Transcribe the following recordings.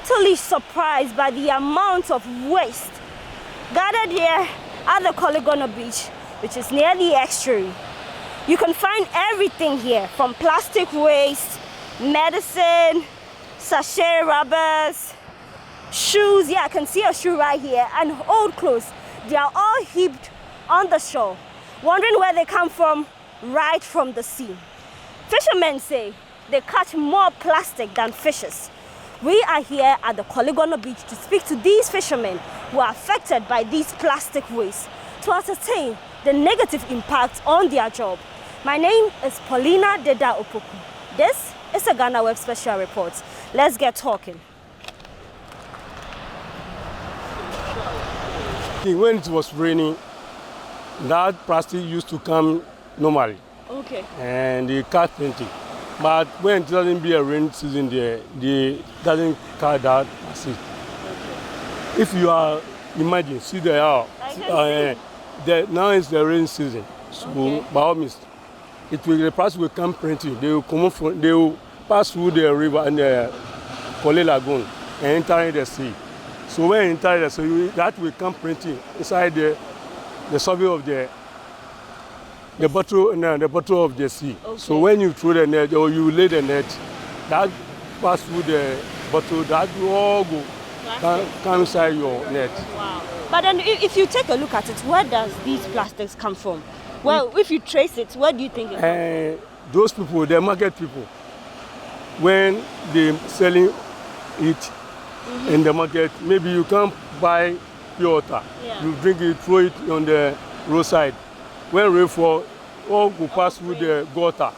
totally surprised by the amount of waste gathered here at the Koligono Beach, which is near the estuary. You can find everything here from plastic waste, medicine, sachet rubbers, shoes. Yeah, I can see a shoe right here, and old clothes. They are all heaped on the shore, wondering where they come from right from the sea. Fishermen say they catch more plastic than fishes. We are here at the Koligono Beach to speak to these fishermen who are affected by these plastic waste to ascertain the negative impact on their job. My name is Paulina Deda Opoku. This is a GhanaWeb Special report. Let's get talking. When it was raining, that plastic used to come normally. Okay. And they catch plenty. But when it doesn't be a rain season there, they doesn't catch that plastic. Okay. If you are, imagine, see the now it's the rain season. So okay. By all means, the plastic will come plenty. They will come from, they will pass through the river and the Kole Lagoon and enter the sea. So when you enter the sea, that will come plenty inside the surface of the bottom of the sea. Okay. So when you throw the net or you lay the net, that pass through the bottle, that will all go come inside your net. Wow. But then if you take a look at it, where does these plastics come from? Well, if you trace it, where do you think it comes from? Those people, the market people, when they're selling it in the market, maybe you can't buy pure water. Yeah. You drink it, throw it on the roadside. When rain fall, all will pass through the gutter.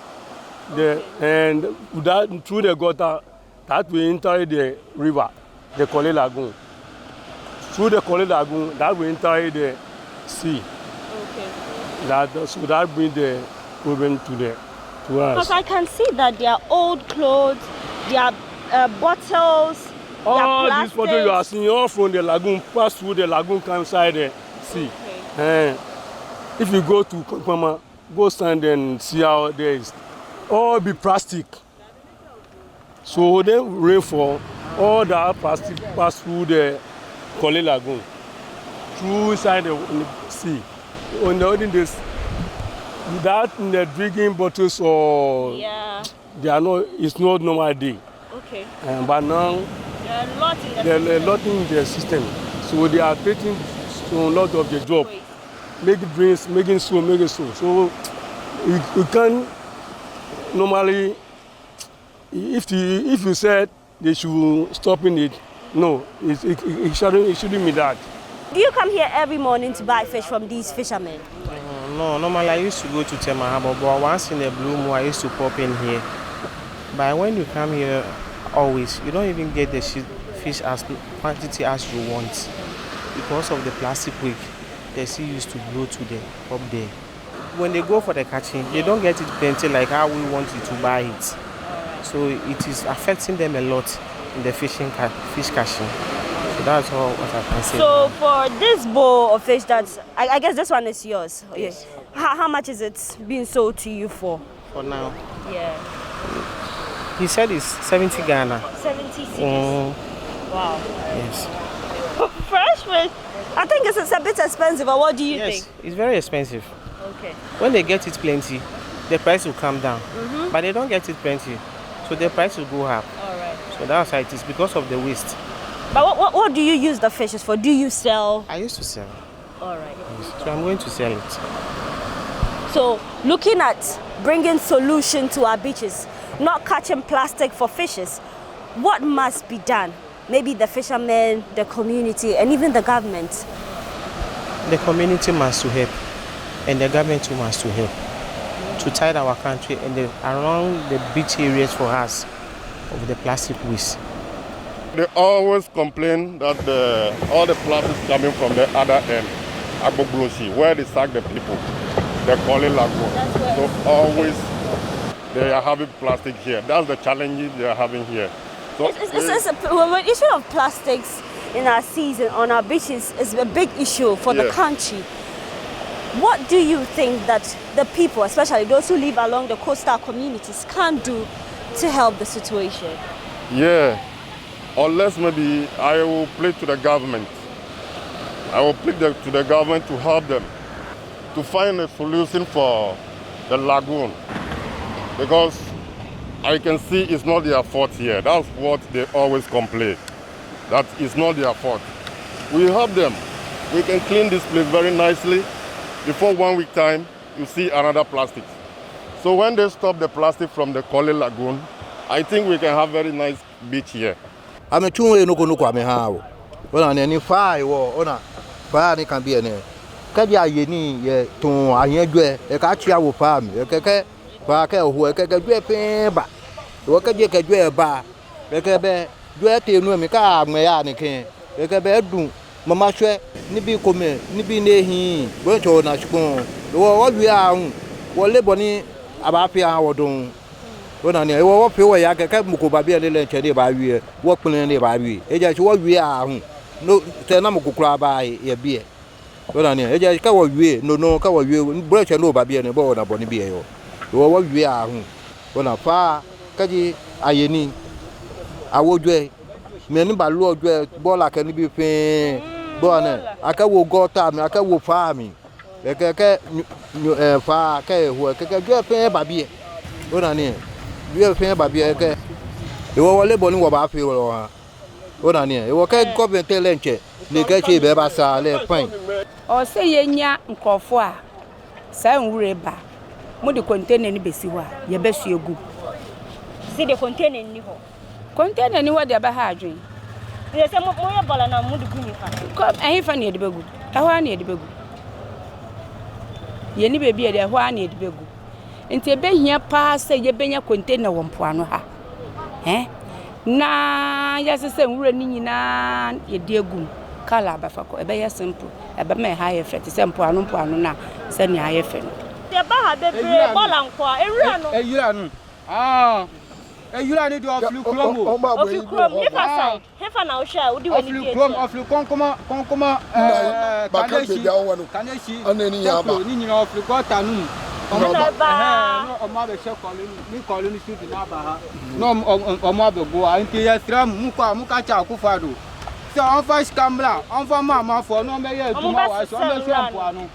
And that, through the gutter, that will enter the river, the Kole Lagoon. Through the Kole Lagoon, that will enter the sea. Okay. So that brings the problem to us. Because I can see that there are old clothes, there are bottles, all these bottles you are seeing, all from the lagoon, pass through the lagoon, come inside the sea. Okay. If you go to Kokpama, go stand and see how there is. All be plastic. So then rainfall, all that plastic pass through the Kole Lagoon, through inside the sea. On the olden days, that in the drinking bottles or they are not, it's not normal day. Okay. But now there are a lot in the system. So they are taking a lot of the job. Make drinks, making so. So you can normally, if you said they should stop in it, no, it shouldn't be that. Do you come here every morning to buy fish from these fishermen? No, normally I used to go to Tema Harbour, but once in a blue moon I used to pop in here. But when you come here, always, you don't even get the fish as quantity as you want. Because of the plastic weight, the sea used to blow to the up there. When they go for the catching, they don't get it plenty like how we want you to buy it. So it is affecting them a lot in the fish catching. So that's all what I can say. So for this bowl of fish, I guess this one is yours. Yes. How much is it being sold to you for? For now. Yeah. He said it's 70 Ghana. 70 cedis. Wow. Yes. Fresh fish. I think it's a bit expensive, or what do you think? Yes, it's very expensive. Okay. When they get it plenty, the price will come down. Mm-hmm. But they don't get it plenty, so the price will go up. All right. So that's how it is because of the waste. But what do you use the fishes for? Do you sell? I used to sell. All right. Yes. So I'm going to sell it. So looking at bringing solution to our beaches, not catching plastic for fishes, what must be done? Maybe the fishermen, the community, and even the government. The community must to help, and the government too must to help to tide our country and around the beach areas for us of the plastic waste. They always complain that all the plastic is coming from the other end, Agboglosi, where they sack the people, the Kole Lagoon. So always they are having plastic here. That's the challenges they are having here. So the issue of plastics in our seas and on our beaches is a big issue for the country. What do you think that the people, especially those who live along the coastal communities, can do to help the situation? Yeah, unless maybe I will plead to the government. I will plead to the government to help them to find a solution for the lagoon, because I can see it's not their fault here. That's what they always complain, that it's not their fault. We help them. We can clean this place very nicely. Before 1 week time, you see another plastic. So when they stop the plastic from the Kole Lagoon, I think we can have very nice beach here. I'm a 2 way no go kwame ha. Well, any fire or ona fire can be any. Kaja yeni ye ton ayedwe e ka chia wo pa mi e keke pa ka ho e keke dwe pe ba wo ka je ka dwe ba e ke be dwe te nu mi ka agme ya ni kin e ke be dun mama hwe ni bi kome ni bi ne hin bo cho na shukun wo wi ahun wo le boni aba pe an wo dun wo na ni wo pe wo ya keke mu ko ba bi le nche de ba wi wo pin le ba wi e je wo wi ahun no te na mu kukura ba ye bi Well, I just cover you, no cover you, brush and no baby and a board upon the beer. You are what we are. When I far, Kaji, Ayeni, I would do many by Lord Bola can be paying. Bonner, I can go time, I can go farming. Far, who can get pay baby. What I need, you have pay baby. You are labelling what I feel. What I need, you can go and tell Lenche. They get you, Bebasa, left fine. Or say yenya nkofo a sa nwure ba mo de container ni besi wa ye besu egu See the container ni ho. container ni wa de ba ha adwen They say mo ye bola na mo de gu ni fa. ko ehin fa ne de begu ehwa ne de begu ye ni bebi e de ehwa ne de begu nti ebe hia pa se ye benya container wo mpoano ha na ya se nwure ni nyina ye de egu kala abafako ebe ya simple ebe me ha ye fet se mpoano na se ni ha ye fe no The baha bebre bola nkwa ewura no. Ewura no. Ewura ni do oflu kromo. Oflu krom ni fa side. Hefa na ohwa odi wani die. Oflu konkoma kaneshi. Aneni yaba. Ni nyina oflu kota nu. Ọmọ be she koloni shoot na ba ha. No ọmọ be go anti ya stram mu ka cha akufado. So on fa scambler, on fa mama for no me ye duma wa so me so ampoano.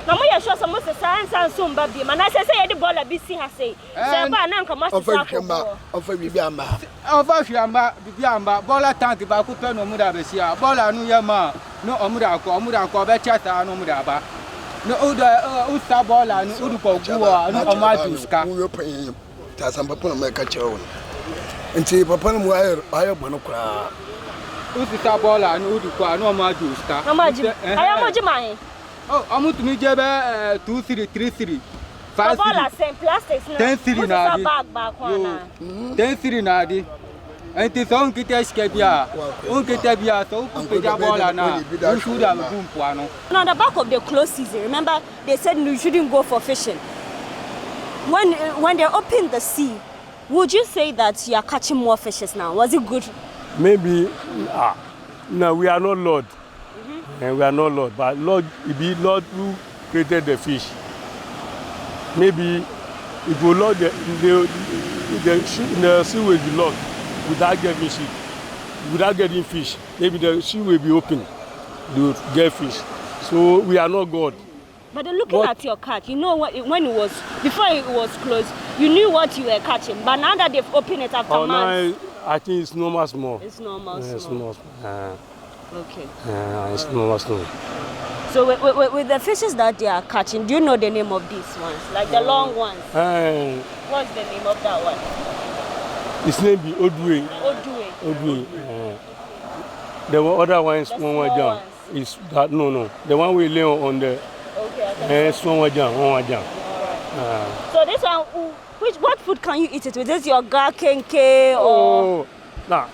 Na mo ye sure so mo se san so mba bi ma na se ye di bola bi si ha sei. Se ba na nka mo se sa ko. On fa bibi amba. On fa hwiamba bibi amba bola tank ba ku pe no mu da be si a bola nu ye ma no omu da ko be chata no mu da ba. No o sta bola nu udu ko guwa no o ma duska. Wo pen ta san papa no me ka chewo. Nti papa no mu ayo bono kra. Usi sta bola nu udu ko no ma duska. No ma ji. Aya mo ji mai. Oh, amutu mi jebe 2333. 5 bola same plastics na. 10 na di. Bag kwa na. 10 na di. Enti so nkite shike bia. Nkite bia so ku peja bola na. You should have been puano. On the back of the close season, remember they said you shouldn't go for fishing. When they opened the sea, would you say that you are catching more fishes now? Was it good? Maybe no, we are not Lord. And we are not Lord, but Lord, it be Lord who created the fish. Maybe if we Lord the sea will be locked without getting fish. Maybe the sea will be open to get fish. So we are not God. But looking at your catch, you know what when it was before it was closed, you knew what you were catching. But now that they've opened it after months, I think it's normal small. It's normal small. It's normal. Okay. It's normal small. So with the fishes that they are catching, do you know the name of these ones? Like the long ones? What's the name of that one? His name be Odwe. Odwe. The other ones, one jam. Is that no? The one we lay on the. Okay. One jam. So this one, what food can you eat it with? Is this your gakenke or? Nah.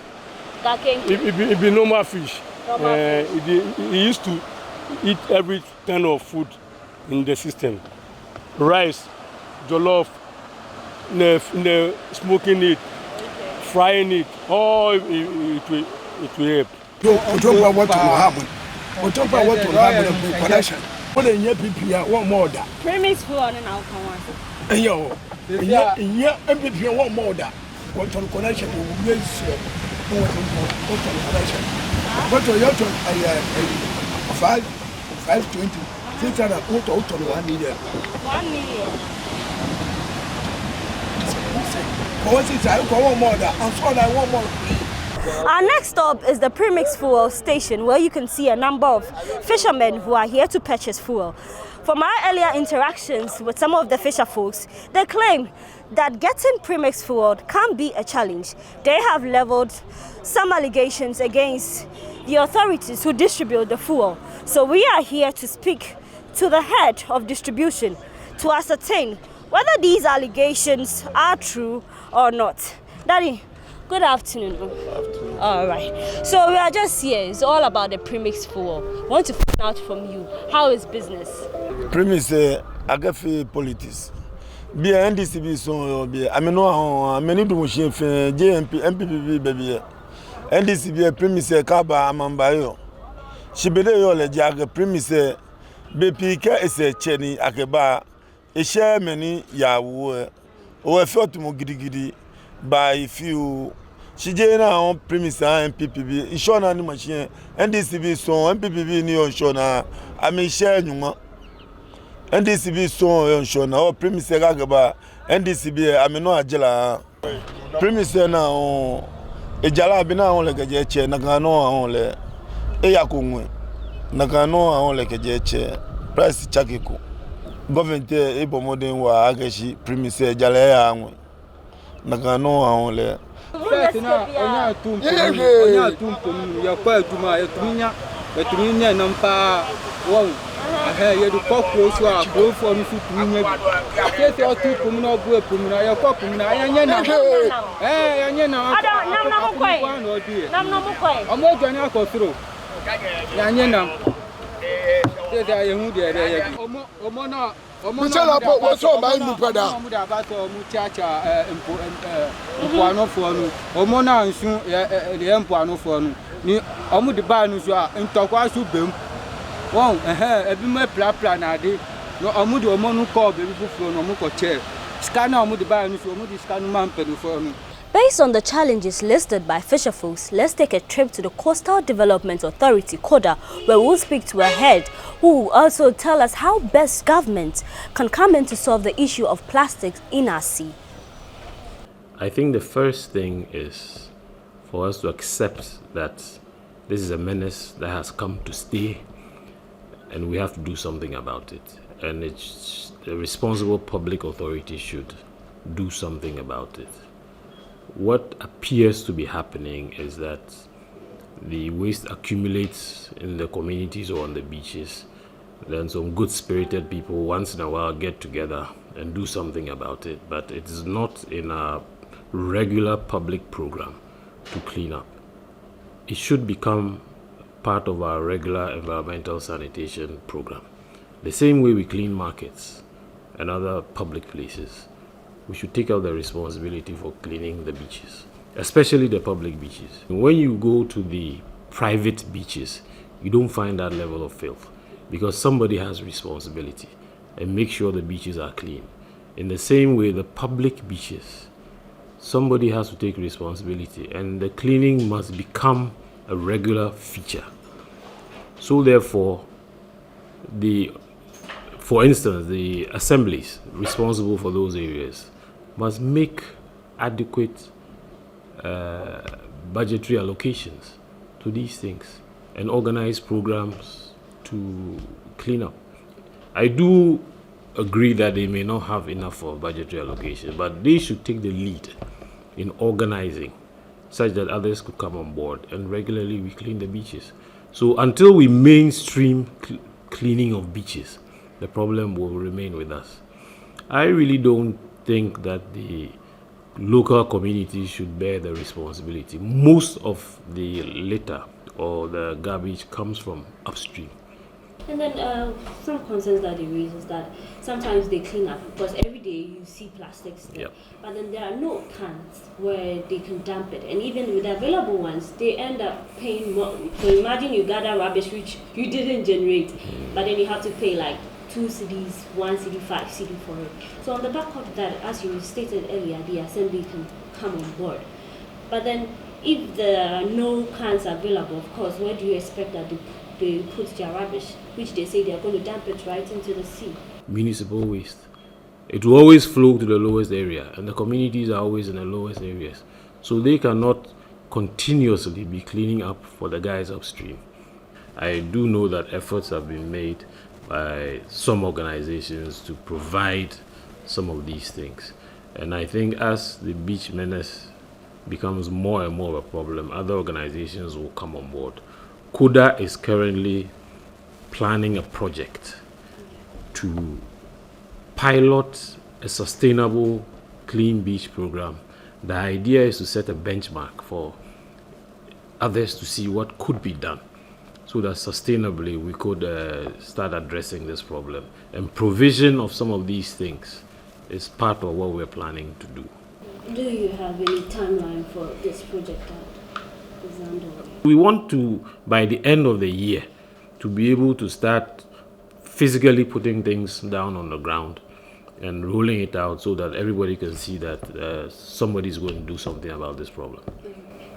Gakenke. It be normal fish. He used to eat every kind of food in the system. Rice, jollof, smoking it, frying it, all it will help. You don't know what will happen. You don't know what will happen in connection. What in your PPA, one more that. Premise for an outcome. Yo, yeah, MPP, one more that. What on connection will be But you have to 520. 600 1 million. 1 million. Our next stop is the premix fuel station, where you can see a number of fishermen who are here to purchase fuel. From our earlier interactions with some of the fisher folks, they claim that getting premix fuel can be a challenge. They have leveled some allegations against the authorities who distribute the fuel. So we are here to speak to the head of distribution to ascertain whether these allegations are true or not. Daddy, good afternoon. Good afternoon. All right. So we are just here. It's all about the premix fuel. I want to find out from you, how is business? Premix, I get for politics. Be a NDCB so be. I mean no, I mean do machine for JMP, MPPB baby. NDCB premix kaba amambayo. Shibede yo le jaga premix BP ka ese cheni akeba. E share many ya wo. O felt mo gidigidi by if you Shije na on premise MPPB insurance ni machine NDCB so MPPB ni insurance ami share nyuma NDCB so insurance o premise gagaba NDCB ami no agela premise na on ejala bi na on le geje che na ga no on le e yakunwe na ga no on le geje che price chakiko government e bomodin wa agashi premise ejala ya anwe na ga no on le onya tumpo ya kwa tuma ya tuminya nampa wo ye du kokro so a profo no tuminya bi se o tumpo no bu epum na ya kokum na ya nya na ya nya na nam mo kwai o mo jani akosoro ya nya na se da ye hu de ya omo na Michelle Apo was so my brother. Mpuano fonu. Omo na nsu e mpuano fonu. Ni omo de ba nu so a ntokwa so bem. Won ebi me pla na de. No omo de omo nu call be fufu no omo ko che. Scan na omo de ba nu so omo de scan man pedu fonu. Based on the challenges listed by Fisherfolk, let's take a trip to the Coastal Development Authority, CODA, where we'll speak to a head who will also tell us how best government can come in to solve the issue of plastics in our sea. I think the first thing is for us to accept that this is a menace that has come to stay and we have to do something about it. And it's the responsible public authority should do something about it. What appears to be happening is that the waste accumulates in the communities or on the beaches. Then some good-spirited people once in a while get together and do something about it, but it is not in a regular public program to clean up. It should become part of our regular environmental sanitation program. The same way we clean markets and other public places, we should take out the responsibility for cleaning the beaches, especially the public beaches. When you go to the private beaches, you don't find that level of filth because somebody has responsibility and make sure the beaches are clean. In the same way, the public beaches, somebody has to take responsibility and the cleaning must become a regular feature. So therefore, for instance, the assemblies responsible for those areas must make adequate budgetary allocations to these things and organize programs to clean up. I do agree that they may not have enough of budgetary allocation, but they should take the lead in organizing such that others could come on board and regularly we clean the beaches. So until we mainstream cleaning of beaches, the problem will remain with us. I really don't think that the local communities should bear the responsibility. Most of the litter or the garbage comes from upstream. And then some concerns that they raise is that sometimes they clean up because every day you see plastics there. Yep. But then there are no cans where they can dump it. And even with the available ones, they end up paying more. So imagine you gather rubbish which you didn't generate, but then you have to pay like 2 cedis, 1 cedi, 5 cedi for it. So on the back of that, as you stated earlier, the assembly can come on board. But then if there are no cans available, of course, where do you expect that they put their rubbish, which they say they are going to dump it right into the sea? Municipal waste. It will always flow to the lowest area, and the communities are always in the lowest areas. So they cannot continuously be cleaning up for the guys upstream. I do know that efforts have been made by some organizations to provide some of these things. And I think as the beach menace becomes more and more of a problem, other organizations will come on board. Kuda is currently planning a project to pilot a sustainable clean beach program. The idea is to set a benchmark for others to see what could be done so that sustainably we could start addressing this problem. And provision of some of these things is part of what we're planning to do. Do you have any timeline for this project that is underway? We want to, by the end of the year, to be able to start physically putting things down on the ground and rolling it out so that everybody can see that somebody's going to do something about this problem.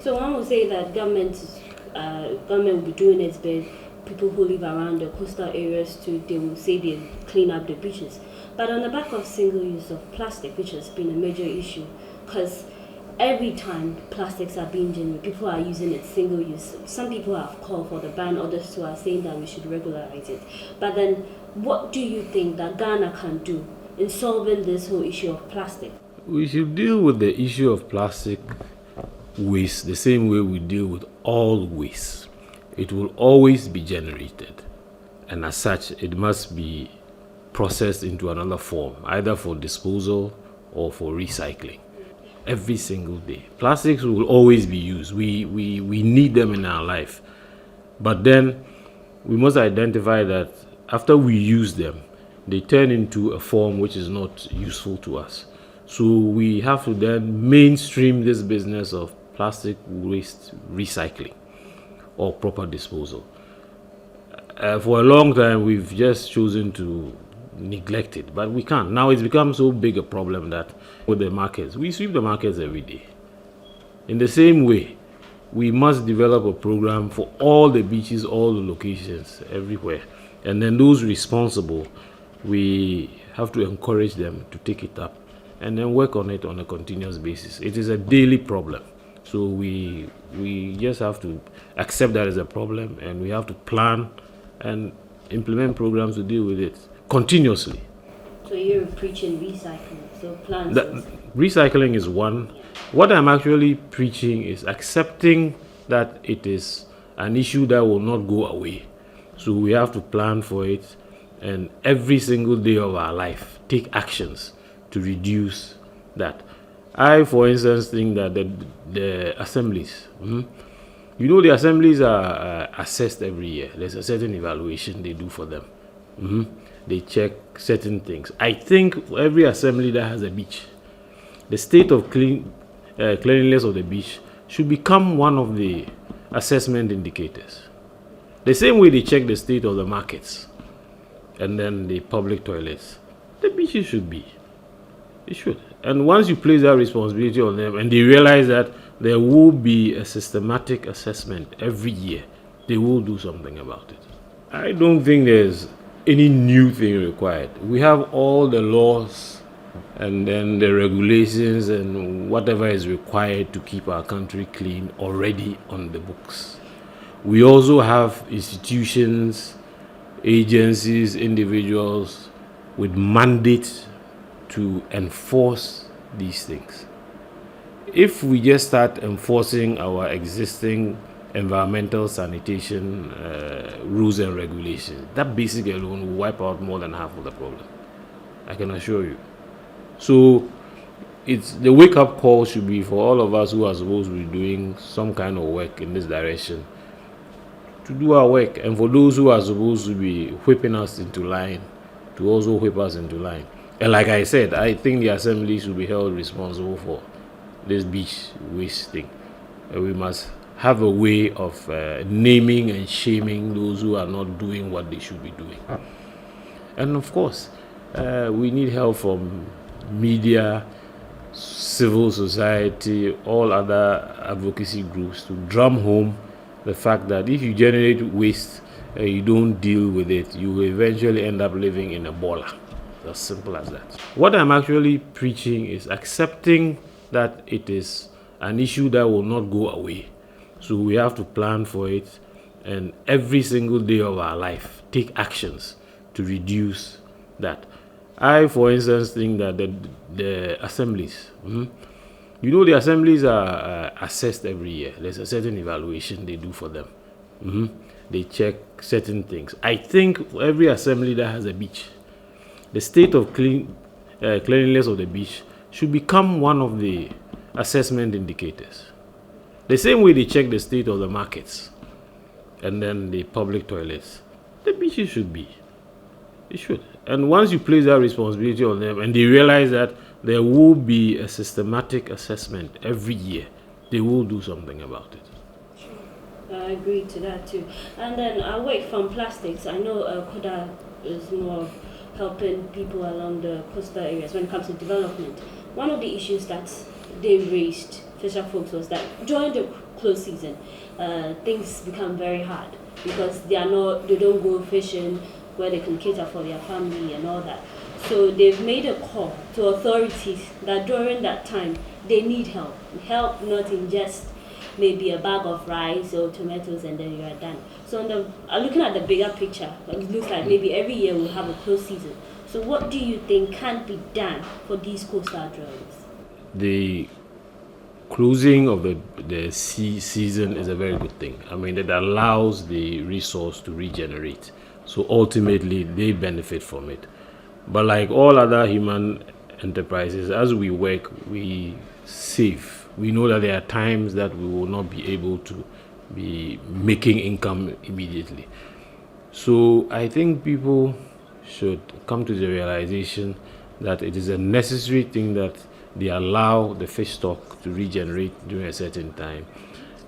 So one would say that government will be doing its best. People who live around the coastal areas too, they will say they clean up the beaches. But on the back of single use of plastic, which has been a major issue, because every time plastics are being generated, people are using it single use. Some people have called for the ban, others too are saying that we should regularize it. But then what do you think that Ghana can do in solving this whole issue of plastic? We should deal with the issue of plastic waste the same way we deal with all waste. It will always be generated, and as such it must be processed into another form, either for disposal or for recycling. Every single day plastics will always be used. We need them in our life, but then we must identify that after we use them, they turn into a form which is not useful to us. So we have to then mainstream this business of plastic waste recycling or proper disposal. For a long time, we've just chosen to neglect it, but we can't. Now it's become so big a problem that with the markets, we sweep the markets every day. In the same way, we must develop a program for all the beaches, all the locations, everywhere. And then those responsible, we have to encourage them to take it up and then work on it on a continuous basis. It is a daily problem. So we just have to accept that as a problem, and we have to plan and implement programs to deal with it continuously. So you're preaching recycling, so plans. Recycling is one. What I'm actually preaching is accepting that it is an issue that will not go away. So we have to plan for it, and every single day of our life take actions to reduce that. I, for instance, think that the assemblies, the assemblies are assessed every year. There's a certain evaluation they do for them. They check certain things. I think for every assembly that has a beach, the state of cleanliness of the beach should become one of the assessment indicators. The same way they check the state of the markets and then the public toilets, the beaches should be. It should. And once you place that responsibility on them and they realize that there will be a systematic assessment every year, they will do something about it. I don't think there's any new thing required. We have all the laws and then the regulations and whatever is required to keep our country clean already on the books. We also have institutions, agencies, individuals with mandates to enforce these things. If we just start enforcing our existing environmental sanitation rules and regulations, that basically alone will wipe out more than half of the problem. I can assure you. So it's the wake-up call should be for all of us who are supposed to be doing some kind of work in this direction to do our work, and for those who are supposed to be whipping us into line to also whip us into line. And like I said, I think the assembly should be held responsible for this beach waste thing. And we must have a way of naming and shaming those who are not doing what they should be doing. And of course, we need help from media civil society, all other advocacy groups to drum home the fact that if you generate waste and you don't deal with it, you will eventually end up living in a bola. As simple as that. What I'm actually preaching is accepting that it is an issue that will not go away. So we have to plan for it, and every single day of our life take actions to reduce that. I, for instance, think that the assemblies, the assemblies are assessed every year. There's a certain evaluation they do for them. They check certain things. I think for every assembly that has a beach, the state of cleanliness of the beach should become one of the assessment indicators. The same way they check the state of the markets and then the public toilets, the beaches should be. It should. And once you place that responsibility on them and they realize that there will be a systematic assessment every year, they will do something about it. Sure. I agree to that too. And then away from plastics, I know Kuda is more helping people along the coastal areas when it comes to development. One of the issues that they raised, Fisherfolk, was that during the close season, things become very hard because they don't go fishing where they can cater for their family and all that. So they've made a call to authorities that during that time they need help. Help not in just maybe a bag of rice or tomatoes and then you are done. So looking at the bigger picture, it looks like maybe every year we'll have a close season. So what do you think can be done for these coastal dwellers? The closing of the season is a very good thing. I mean, it allows the resource to regenerate. So ultimately, they benefit from it. But like all other human enterprises, as we work, we save. We know that there are times that we will not be able to be making income immediately. So I think people should come to the realization that it is a necessary thing that they allow the fish stock to regenerate during a certain time.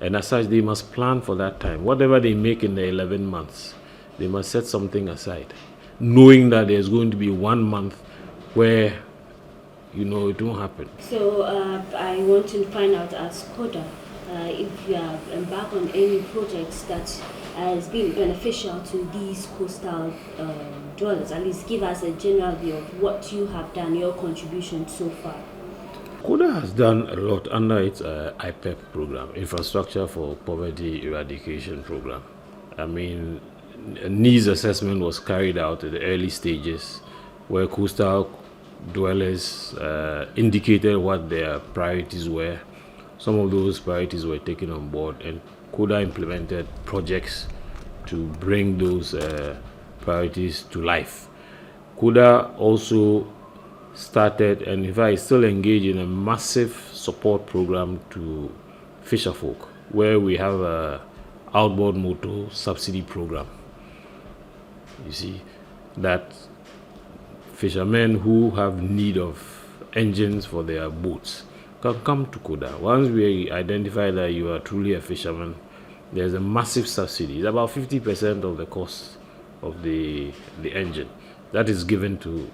And as such, they must plan for that time. Whatever they make in the 11 months, they must set something aside, knowing that there's going to be 1 month where, it won't happen. So I want to find out as Koda, if you have embarked on any projects that has been beneficial to these coastal dwellers. At least give us a general view of what you have done, your contribution so far. Koda has done a lot under its IPEP program, Infrastructure for Poverty Eradication program. I mean, a needs assessment was carried out at the early stages where coastal dwellers indicated what their priorities were. Some of those priorities were taken on board, and Koda implemented projects to bring those priorities to life. Koda also started, and in fact is still engaged in, a massive support program to Fisherfolk, where we have a outboard motor subsidy program. You see, that fishermen who have need of engines for their boats can come to Koda. Once we identify that you are truly a fisherman, there's a massive subsidy. It's about 50% of the cost of the engine that is given to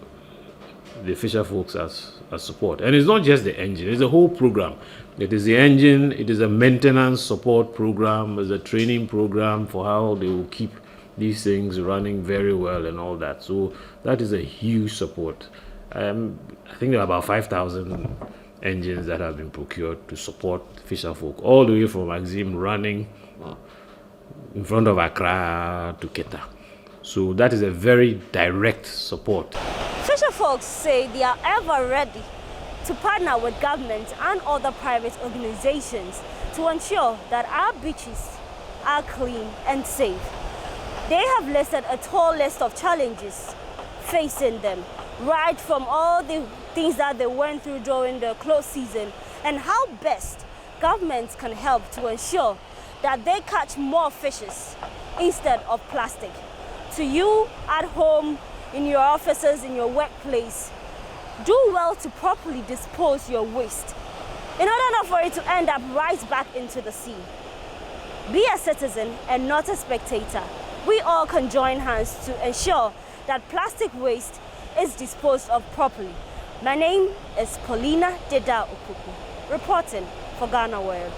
the Fisherfolks as support. And it's not just the engine, it's a whole program. It is the engine, it is a maintenance support program, it's a training program for how they will keep these things running very well and all that. So that is a huge support. I think there are about 5,000 engines that have been procured to support Fisherfolk, all the way from Axim running in front of Accra to Keta. So that is a very direct support. Fisherfolk say they are ever ready to partner with government and other private organizations to ensure that our beaches are clean and safe. They have listed a tall list of challenges facing them, right from all the things that they went through during the close season and how best governments can help to ensure that they catch more fishes instead of plastic. To you at home, in your offices, in your workplace, do well to properly dispose your waste in order not for it to end up right back into the sea. Be a citizen and not a spectator. We all can join hands to ensure that plastic waste is disposed of properly. My name is Paulina Deda Okuku, reporting for GhanaWeb.